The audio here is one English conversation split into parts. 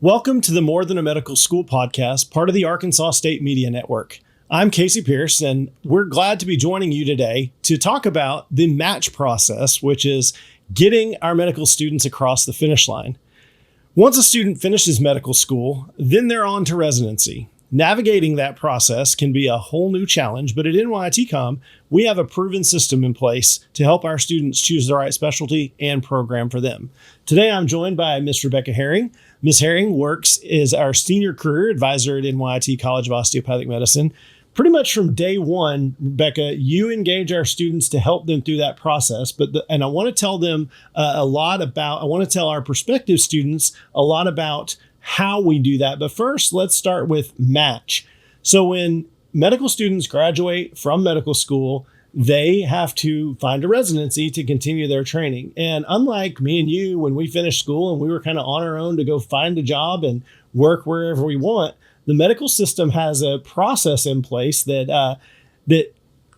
Welcome to the More Than a Medical School podcast, part of the Arkansas State Media Network. I'm Casey Pierce, and we're glad to be joining you today to talk about the match process, which is getting our medical students across the finish line. Once a student finishes medical school, then they're on to residency. Navigating that process can be a whole new challenge, but at NYIT we have a proven system in place to help our students choose the right specialty and program for them. Today, I'm joined by Miss Rebekah Herring. Ms. Herring works as our senior career advisor at NYIT College of Osteopathic Medicine. Pretty much from day one, Rebekah, you engage our students to help them through that process. And I want to tell them I want to tell our prospective students a lot about how we do that. But first, let's start with match. So when medical students graduate from medical school, they have to find a residency to continue their training. And unlike me and you, when we finished school and we were kind of on our own to go find a job and work wherever we want, the medical system has a process in place that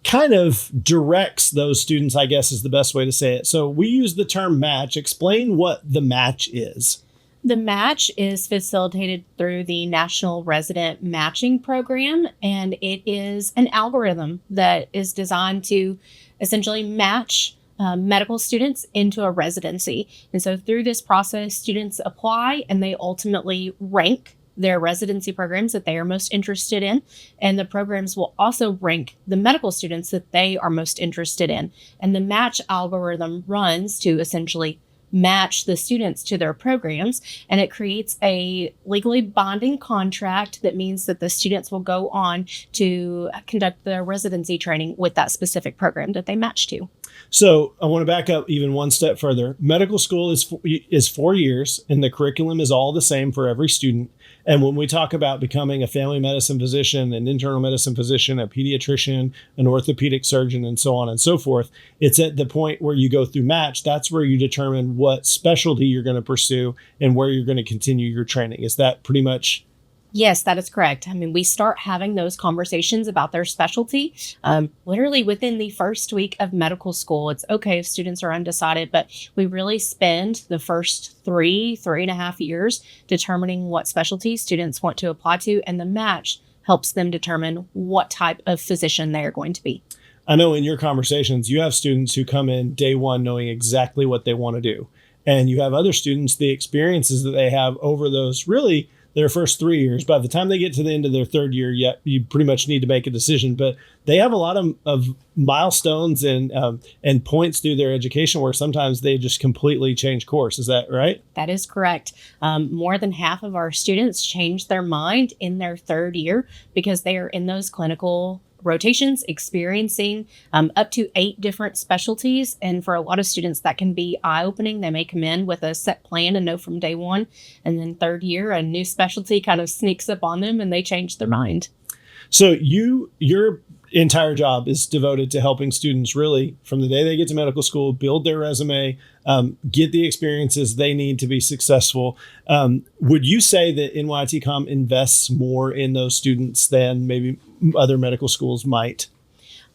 kind of directs those students, I guess is the best way to say it. So we use the term match. Explain what the match is. The match is facilitated through the National Resident Matching Program, and it is an algorithm that is designed to essentially match medical students into a residency. And so through this process, students apply and they ultimately rank their residency programs that they are most interested in. And the programs will also rank the medical students that they are most interested in. And the match algorithm runs to essentially match the students to their programs, and it creates a legally binding contract that means that the students will go on to conduct their residency training with that specific program that they match to. So I want to back up even one step further. Medical school is 4 years, and the curriculum is all the same for every student. And when we talk about becoming a family medicine physician, an internal medicine physician, a pediatrician, an orthopedic surgeon, and so on and so forth, it's at the point where you go through match. That's where you determine what specialty you're going to pursue and where you're going to continue your training. Is that pretty much? Yes, that is correct. I mean, we start having those conversations about their specialty literally within the first week of medical school. It's okay if students are undecided, but we really spend the first three and a half years determining what specialty students want to apply to, and the match helps them determine what type of physician they are going to be. I know in your conversations, you have students who come in day one knowing exactly what they want to do. And you have other students, the experiences that they have over those really their first 3 years. By the time they get to the end of their third year, you pretty much need to make a decision. But they have a lot of milestones and points through their education where sometimes they just completely change course. Is that right? That is correct. More than half of our students change their mind in their third year because they are in those clinical rotations, experiencing up to 8 different specialties. And for a lot of students, that can be eye-opening. They may come in with a set plan and know from day one. And then third year, a new specialty kind of sneaks up on them and they change their mind. So your entire job is devoted to helping students really from the day they get to medical school, build their resume, get the experiences they need to be successful. Would you say that NYIT invests more in those students than maybe other medical schools might?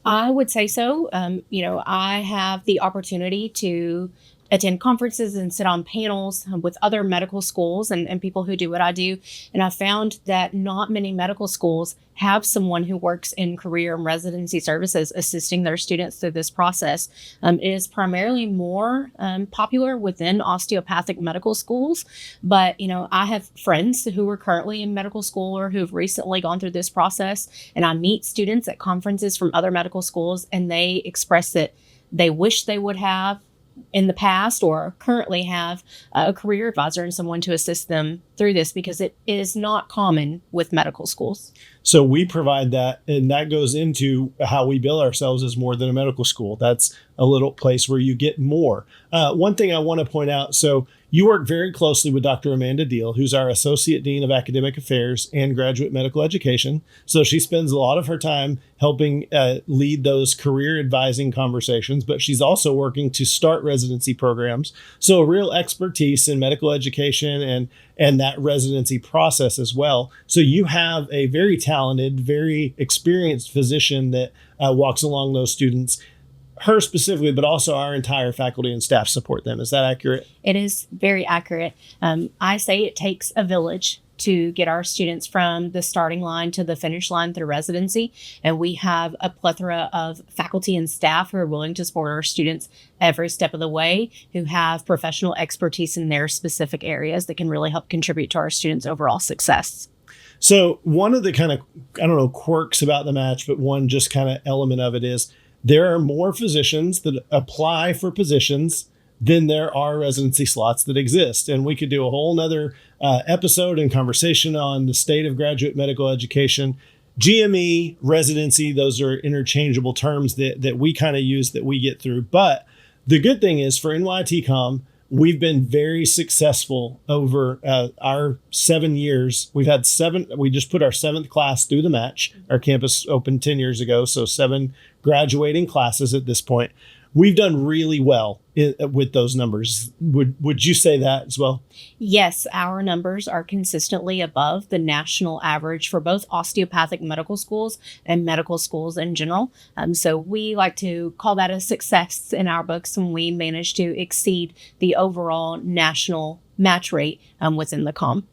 I would say so. I have the opportunity to attend conferences and sit on panels with other medical schools and people who do what I do. And I found that not many medical schools have someone who works in career and residency services assisting their students through this process. It is primarily more popular within osteopathic medical schools. But, I have friends who are currently in medical school or who've recently gone through this process. And I meet students at conferences from other medical schools, and they express that they wish they would have in the past or currently have a career advisor and someone to assist them through this because it is not common with medical schools. So we provide that, and that goes into how we bill ourselves as more than a medical school. That's a little place where you get more. One thing I want to point out, so you work very closely with Dr. Amanda Deal, who's our Associate Dean of Academic Affairs and Graduate Medical Education. So she spends a lot of her time helping lead those career advising conversations, but she's also working to start residency programs. So a real expertise in medical education and that residency process as well. So you have a very talented, very experienced physician that walks along those students. her specifically, but also our entire faculty and staff support them. Is that accurate? It is very accurate. I say it takes a village to get our students from the starting line to the finish line through residency. And we have a plethora of faculty and staff who are willing to support our students every step of the way, who have professional expertise in their specific areas that can really help contribute to our students' overall success. So one of the kind of, I don't know, quirks about the match, but one just kind of element of it is there are more physicians that apply for positions than there are residency slots that exist. And we could do a whole nother episode and conversation on the state of graduate medical education. GME, residency, those are interchangeable terms that we kind of use that we get through. But the good thing is for NYIT Com, we've been very successful over our 7 years. We've had 7, we just put our 7th class through the match. Our campus opened 10 years ago, so 7 graduating classes at this point. We've done really well with those numbers. Would you say that as well? Yes, our numbers are consistently above the national average for both osteopathic medical schools and medical schools in general. So we like to call that a success in our books when we manage to exceed the overall national match rate within the COM.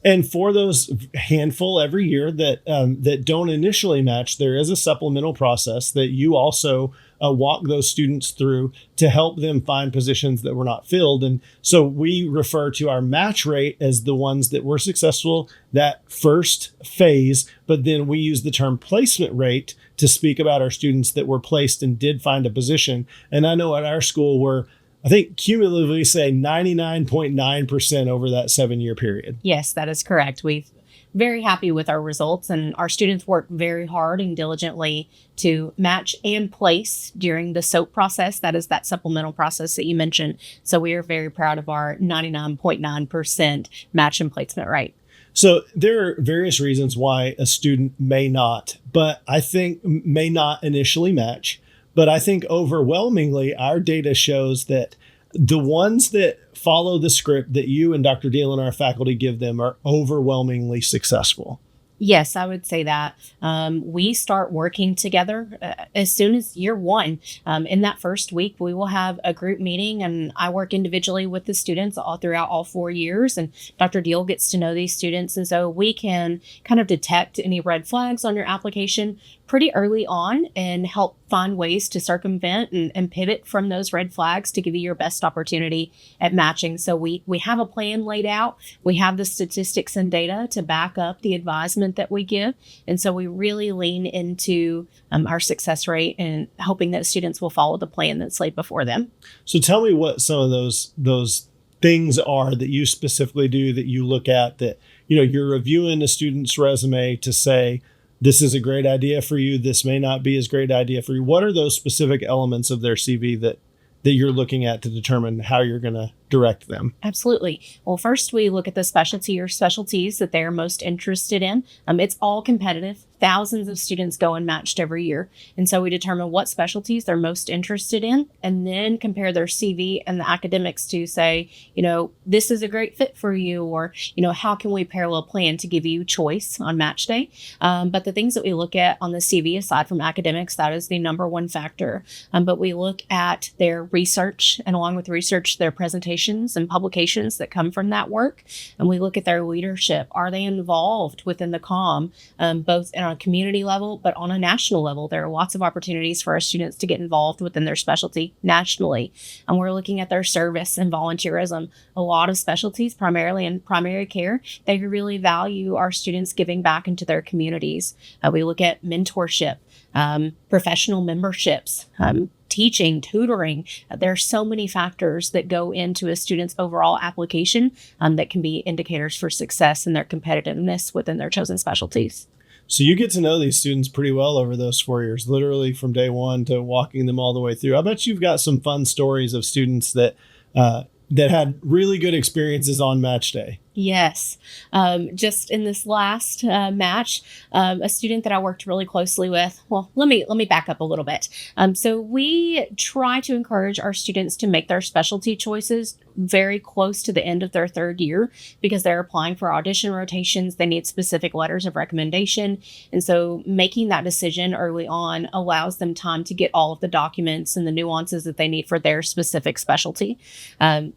And for those handful every year that don't initially match, there is a supplemental process that you also walk those students through to help them find positions that were not filled. And so we refer to our match rate as the ones that were successful that first phase, but then we use the term placement rate to speak about our students that were placed and did find a position. And I know at our school we're, I think cumulatively say 99.9% over that 7-year period. Yes, that is correct. We're very happy with our results, and our students work very hard and diligently to match and place during the SOAP process. That is that supplemental process that you mentioned. So we are very proud of our 99.9% match and placement rate. So there are various reasons why a student may not initially match. But I think overwhelmingly, our data shows that the ones that follow the script that you and Dr. Deal and our faculty give them are overwhelmingly successful. Yes, I would say that. We start working together as soon as year one. In that first week, we will have a group meeting, and I work individually with the students all throughout all 4 years. And Dr. Deal gets to know these students. And so we can kind of detect any red flags on your application pretty early on and help find ways to circumvent and pivot from those red flags to give you your best opportunity at matching. So we have a plan laid out. We have the statistics and data to back up the advisement that we give. And so we really lean into our success rate and hoping that students will follow the plan that's laid before them. So tell me what some of those things are that you specifically do, that you look at, that, you know, you're reviewing a student's resume to say, this is a great idea for you, this may not be as great idea for you. What are those specific elements of their CV that you're looking at to determine how you're going to direct them? Absolutely. Well, first we look at the specialty or specialties that they're most interested in. It's all competitive. Thousands of students go unmatched every year. And so we determine what specialties they're most interested in and then compare their CV and the academics to say, you know, this is a great fit for you, or, you know, how can we parallel plan to give you choice on match day? But the things that we look at on the CV, aside from academics, that is the number one factor. But we look at their research, and along with research, their presentations and publications that come from that work. And we look at their leadership. Are they involved within the COM, both in a community level, but on a national level? There are lots of opportunities for our students to get involved within their specialty nationally. And we're looking at their service and volunteerism. A lot of specialties, primarily in primary care, they really value our students giving back into their communities. We look at mentorship, professional memberships, teaching, tutoring. There are so many factors that go into a student's overall application that can be indicators for success and their competitiveness within their chosen specialties. So you get to know these students pretty well over those 4 years, literally from day one to walking them all the way through. I bet you've got some fun stories of students that had really good experiences on match day. Yes. Just in this last match, a student that I worked really closely with, well, let me back up a little bit. So we try to encourage our students to make their specialty choices very close to the end of their third year because they're applying for audition rotations. They need specific letters of recommendation. And so making that decision early on allows them time to get all of the documents and the nuances that they need for their specific specialty.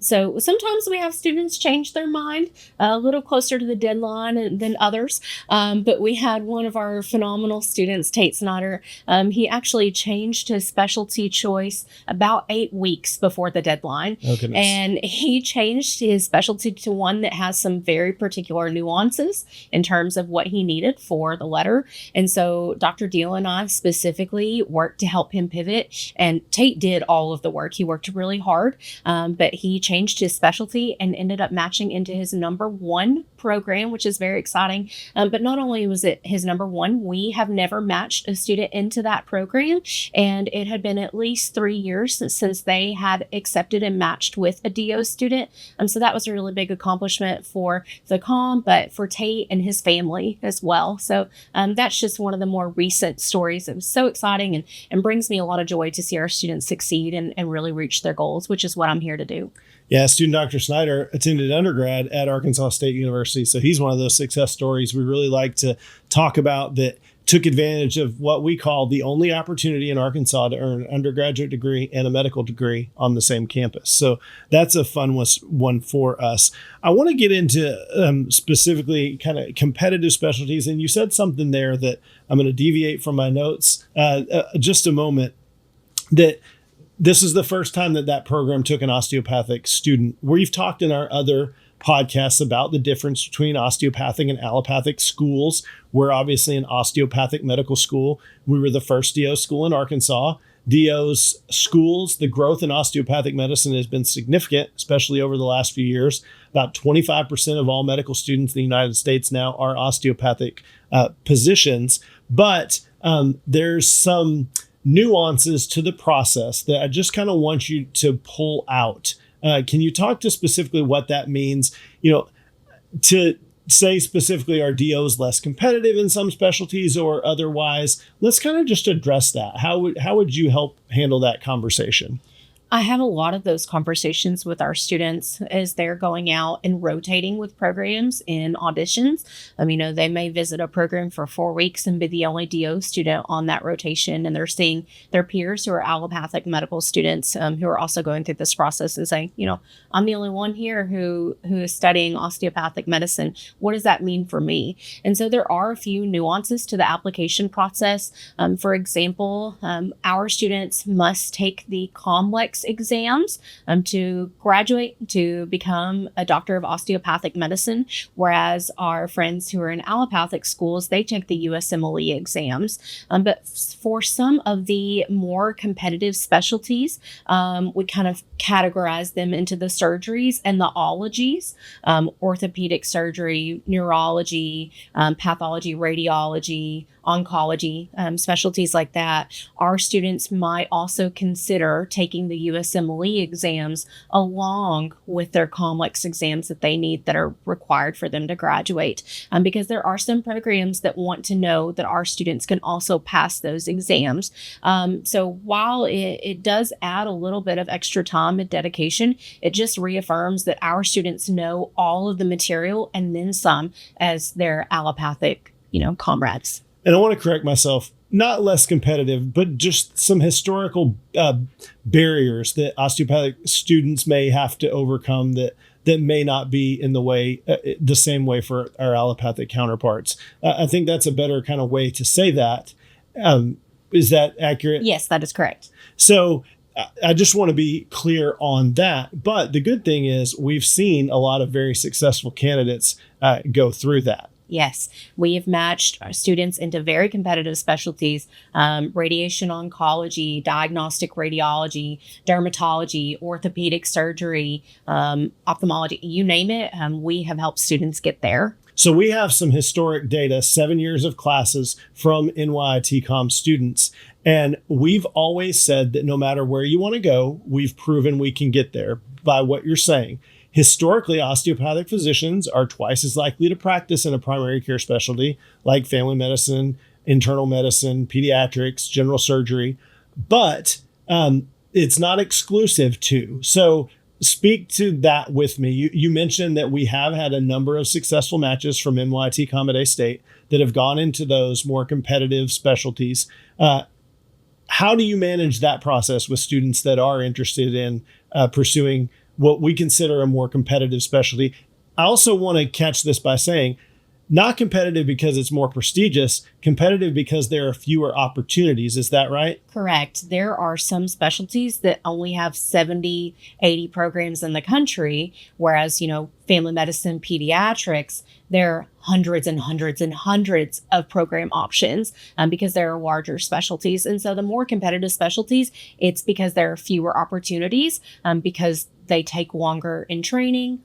So sometimes we have students change their mind a little closer to the deadline than others. But we had one of our phenomenal students, Tate Snyder. He actually changed his specialty choice about 8 weeks before the deadline. Oh, goodness. And he changed his specialty to one that has some very particular nuances in terms of what he needed for the letter. And so Dr. Deal and I specifically worked to help him pivot. And Tate did all of the work. He worked really hard, but he changed his specialty and ended up matching into his number one program, which is very exciting. But not only was it his number one, we have never matched a student into that program. And it had been at least 3 years since they had accepted and matched with a DO student. So that was a really big accomplishment for the COM, but for Tate and his family as well. So that's just one of the more recent stories. It was so exciting and brings me a lot of joy to see our students succeed and really reach their goals, which is what I'm here to do. Yeah, student Dr. Snyder attended undergrad at Arkansas State University. So he's one of those success stories we really like to talk about that took advantage of what we call the only opportunity in Arkansas to earn an undergraduate degree and a medical degree on the same campus. So that's a fun one for us. I want to get into specifically kind of competitive specialties. And you said something there that I'm going to deviate from my notes just a moment, that this is the first time that program took an osteopathic student. We've talked in our other podcasts about the difference between osteopathic and allopathic schools. We're obviously an osteopathic medical school. We were the first DO school in Arkansas. DO's schools, the growth in osteopathic medicine has been significant, especially over the last few years. About 25% of all medical students in the United States now are osteopathic positions. But there's some nuances to the process that I just kind of want you to pull out. Can you talk to specifically what that means? To say specifically, are DOs less competitive in some specialties or otherwise? Let's kind of just address that. How would you help handle that conversation? I have a lot of those conversations with our students as they're going out and rotating with programs in auditions. They may visit a program for 4 weeks and be the only DO student on that rotation. And they're seeing their peers who are allopathic medical students who are also going through this process and saying, I'm the only one here who is studying osteopathic medicine. What does that mean for me? And so there are a few nuances to the application process. For example, our students must take the complex exams to graduate to become a doctor of osteopathic medicine, whereas our friends who are in allopathic schools, they take the USMLE exams. But for some of the more competitive specialties, we kind of categorize them into the surgeries and the ologies, orthopedic surgery, neurology, pathology, radiology, oncology, specialties like that. Our students might also consider taking the USMLE exams along with their complex exams that they need that are required for them to graduate, because there are some programs that want to know that our students can also pass those exams. So while it does add a little bit of extra time and dedication, it just reaffirms that our students know all of the material and then some as their allopathic, comrades. And I want to correct myself, not less competitive, but just some historical barriers that osteopathic students may have to overcome that may not be in the way, the same way for our allopathic counterparts. I think that's a better kind of way to say that. Is that accurate? Yes, that is correct. So I just want to be clear on that. But the good thing is we've seen a lot of very successful candidates go through that. Yes, we have matched our students into very competitive specialties, radiation oncology, diagnostic radiology, dermatology, orthopedic surgery, ophthalmology, you name it. We have helped students get there. So we have some historic data, 7 years of classes from NYIT Com students. And we've always said that no matter where you want to go, we've proven we can get there by what you're saying. Historically, osteopathic physicians are twice as likely to practice in a primary care specialty like family medicine, internal medicine, pediatrics, general surgery, but it's not exclusive to. So speak to that with me. You mentioned that we have had a number of successful matches from NYIT Comedy State that have gone into those more competitive specialties. How do you manage that process with students that are interested in pursuing what we consider a more competitive specialty? I also want to catch this by saying, not competitive because it's more prestigious, competitive because there are fewer opportunities. Is that right? Correct. There are some specialties that only have 70, 80 programs in the country, whereas, family medicine, pediatrics, there are hundreds and hundreds and hundreds of program options because there are larger specialties. And so the more competitive specialties, it's because there are fewer opportunities because they take longer in training,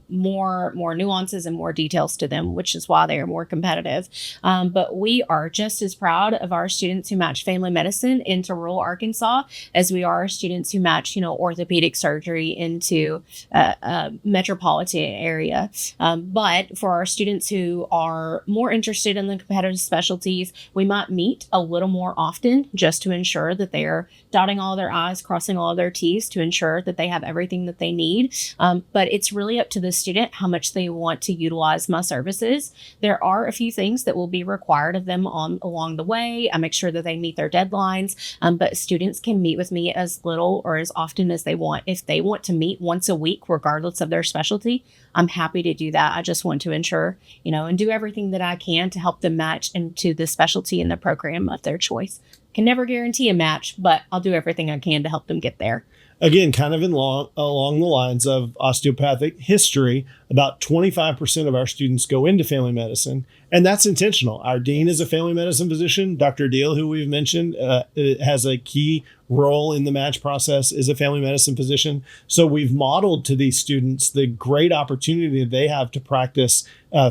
more nuances and more details to them, which is why they are more competitive. But we are just as proud of our students who match family medicine into rural Arkansas as we are students who match, orthopedic surgery into a metropolitan area. But for our students who are more interested in the competitive specialties, we might meet a little more often just to ensure that they are dotting all their I's, crossing all of their T's to ensure that they have everything that they need. But it's really up to the student how much they want to utilize my services. There are a few things that will be required of them along the way. I make sure that they meet their deadlines, but students can meet with me as little or as often as they want. If they want to meet once a week, regardless of their specialty, I'm happy to do that. I just want to ensure, and do everything that I can to help them match into the specialty and the program of their choice. Can never guarantee a match, but I'll do everything I can to help them get there. Again, kind of along the lines of osteopathic history, about 25% of our students go into family medicine, and that's intentional. Our dean is a family medicine physician. Dr. Deal, who we've mentioned, has a key role in the match process, is a family medicine physician. So we've modeled to these students the great opportunity they have to practice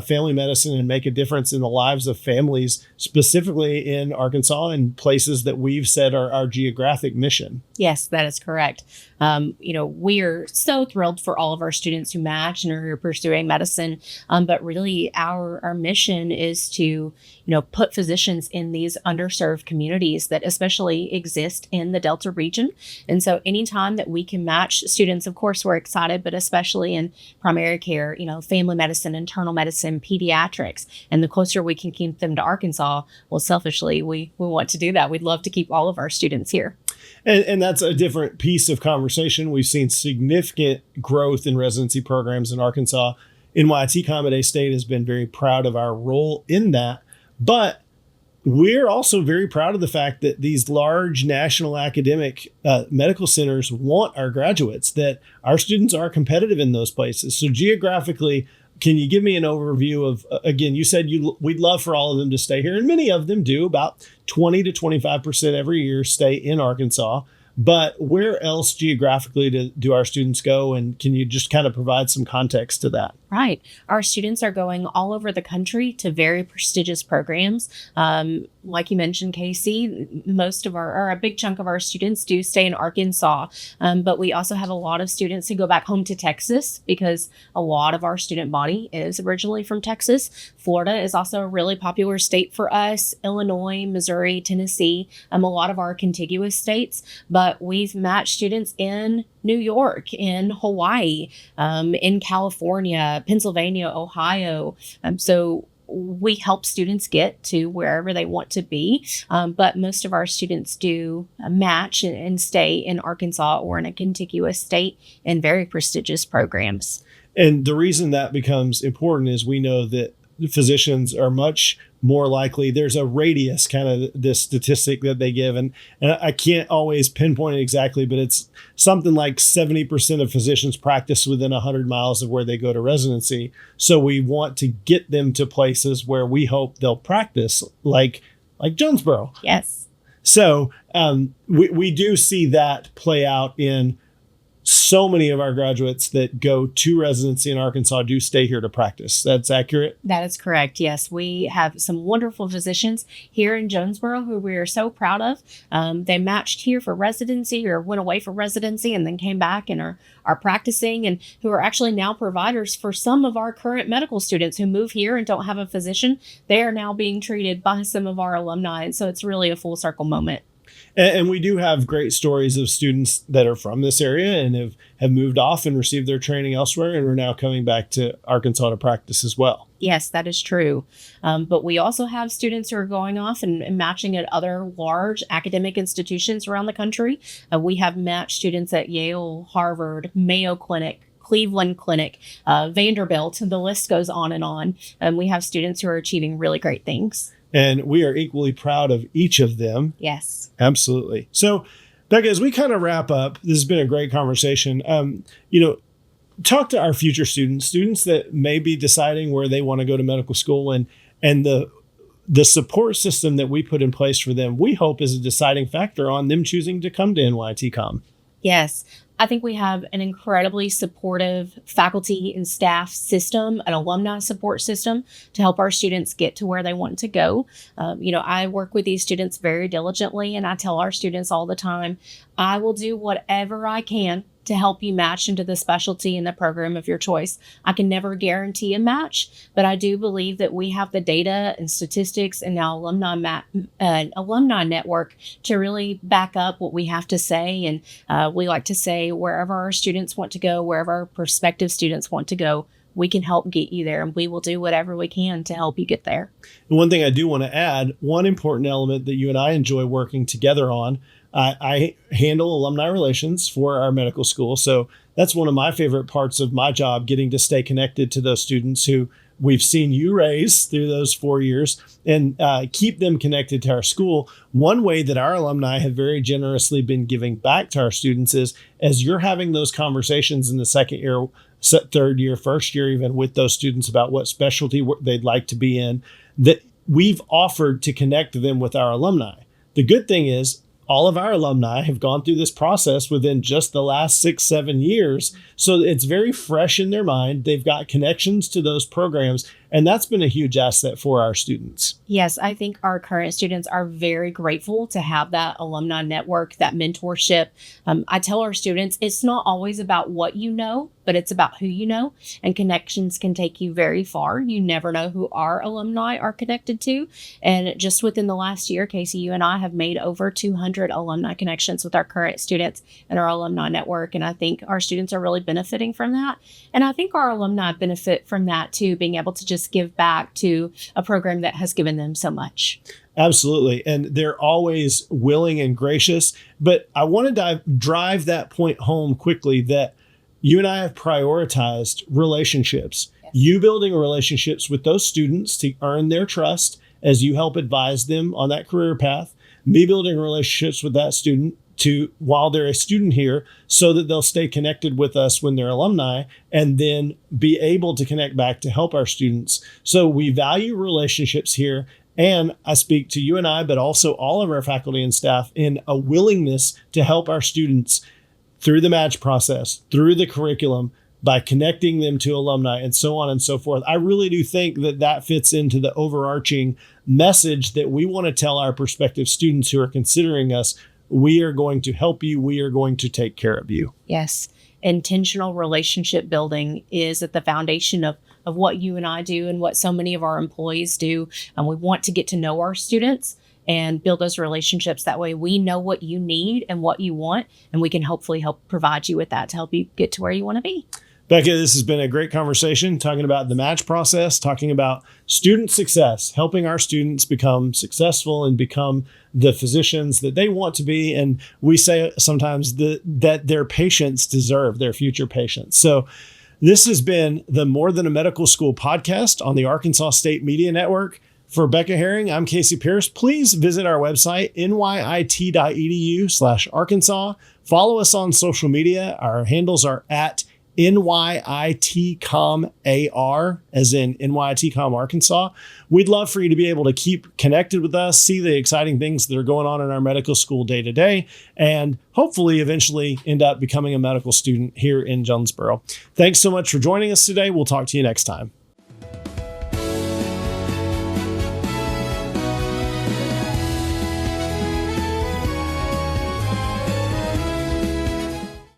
family medicine and make a difference in the lives of families, specifically in Arkansas and places that we've said are our geographic mission. Yes, that is correct. We are so thrilled for all of our students who match and are pursuing medicine. But really our mission is to, put physicians in these underserved communities that especially exist in the Delta region. And so anytime that we can match students, of course, we're excited, but especially in primary care, family medicine, internal medicine, pediatrics, and the closer we can keep them to Arkansas, well, selfishly, we want to do that. We'd love to keep all of our students here. And that's a different piece of conversation. We've seen significant growth in residency programs in Arkansas. NYIT Comedy State has been very proud of our role in that. But we're also very proud of the fact that these large national academic medical centers want our graduates, that our students are competitive in those places. So geographically, can you give me an overview of, again, you said we'd love for all of them to stay here, and many of them do, about 20 to 25% every year stay in Arkansas. But where else geographically do our students go? And can you just kind of provide some context to that? Right. Our students are going all over the country to very prestigious programs. Like you mentioned, Casey, a big chunk of our students do stay in Arkansas. But we also have a lot of students who go back home to Texas because a lot of our student body is originally from Texas. Florida is also a really popular state for us. Illinois, Missouri, Tennessee, a lot of our contiguous states. But we've matched students in New York, in Hawaii, in California, Pennsylvania, Ohio. So we help students get to wherever they want to be. But most of our students do match and stay in Arkansas or in a contiguous state in very prestigious programs. And the reason that becomes important is we know that physicians are much more likely. There's a radius, kind of this statistic that they give, and I can't always pinpoint it exactly, but it's something like 70% of physicians practice within 100 miles of where they go to residency. So we want to get them to places where we hope they'll practice, like Jonesboro. Yes. So we do see that play out in so many of our graduates that go to residency in Arkansas do stay here to practice. That's accurate? That is correct. Yes. We have some wonderful physicians here in Jonesboro who we are so proud of. They matched here for residency or went away for residency and then came back and are practicing, and who are actually now providers for some of our current medical students who move here and don't have a physician. They are now being treated by some of our alumni. And so it's really a full circle moment. And we do have great stories of students that are from this area and have moved off and received their training elsewhere and are now coming back to Arkansas to practice as well. Yes, that is true. But we also have students who are going off and matching at other large academic institutions around the country. We have matched students at Yale, Harvard, Mayo Clinic, Cleveland Clinic, Vanderbilt, and the list goes on. And we have students who are achieving really great things. And we are equally proud of each of them. Yes. Absolutely. So, Becca, as we kind of wrap up, this has been a great conversation. Talk to our future students that may be deciding where they want to go to medical school, and the support system that we put in place for them, we hope is a deciding factor on them choosing to come to NYIT Com. Yes. I think we have an incredibly supportive faculty and staff system, an alumni support system to help our students get to where they want to go. I work with these students very diligently, and I tell our students all the time, I will do whatever I can to help you match into the specialty and the program of your choice. I can never guarantee a match, but I do believe that we have the data and statistics and now alumni network to really back up what we have to say. And we like to say wherever our students want to go, wherever our prospective students want to go, we can help get you there, and we will do whatever we can to help you get there. And one thing I do want to add, one important element that you and I enjoy working together on, I handle alumni relations for our medical school. So that's one of my favorite parts of my job, getting to stay connected to those students who we've seen you raise through those 4 years and keep them connected to our school. One way that our alumni have very generously been giving back to our students is as you're having those conversations in the second year, third year, first year, even with those students about what specialty they'd like to be in, that we've offered to connect them with our alumni. The good thing is all of our alumni have gone through this process within just the last 6-7 years. So it's very fresh in their mind. They've got connections to those programs, and that's been a huge asset for our students. Yes, I think our current students are very grateful to have that alumni network, that mentorship. I tell our students, it's not always about what you know, but it's about who you know, and connections can take you very far. You never know who our alumni are connected to. And just within the last year, Casey, you and I have made over 200 alumni connections with our current students in our alumni network. And I think our students are really benefiting from that. And I think our alumni benefit from that too, being able to just give back to a program that has given them so much. Absolutely. And they're always willing and gracious. But I want to drive that point home quickly that you and I have prioritized relationships. Yes. You building relationships with those students to earn their trust as you help advise them on that career path. Me building relationships with that student while they're a student here so that they'll stay connected with us when they're alumni and then be able to connect back to help our students. So we value relationships here. And I speak to you and I, but also all of our faculty and staff in a willingness to help our students through the match process, through the curriculum, by connecting them to alumni and so on and so forth. I really do think that fits into the overarching message that we want to tell our prospective students who are considering us. We are going to help you. We are going to take care of you. Yes. Intentional relationship building is at the foundation of what you and I do and what so many of our employees do. And we want to get to know our students and build those relationships. That way we know what you need and what you want, and we can hopefully help provide you with that to help you get to where you want to be. Becca, this has been a great conversation talking about the match process, talking about student success, helping our students become successful and become the physicians that they want to be. And we say sometimes that their patients deserve, their future patients. So this has been the More Than a Medical School podcast on the Arkansas State Media Network. For Rebekah Herring, I'm Casey Pierce. Please visit our website, nyit.edu/Arkansas. Follow us on social media. Our handles are at NYITComAR, as in NYITCom Arkansas. We'd love for you to be able to keep connected with us, see the exciting things that are going on in our medical school day to day, and hopefully eventually end up becoming a medical student here in Jonesboro. Thanks so much for joining us today. We'll talk to you next time.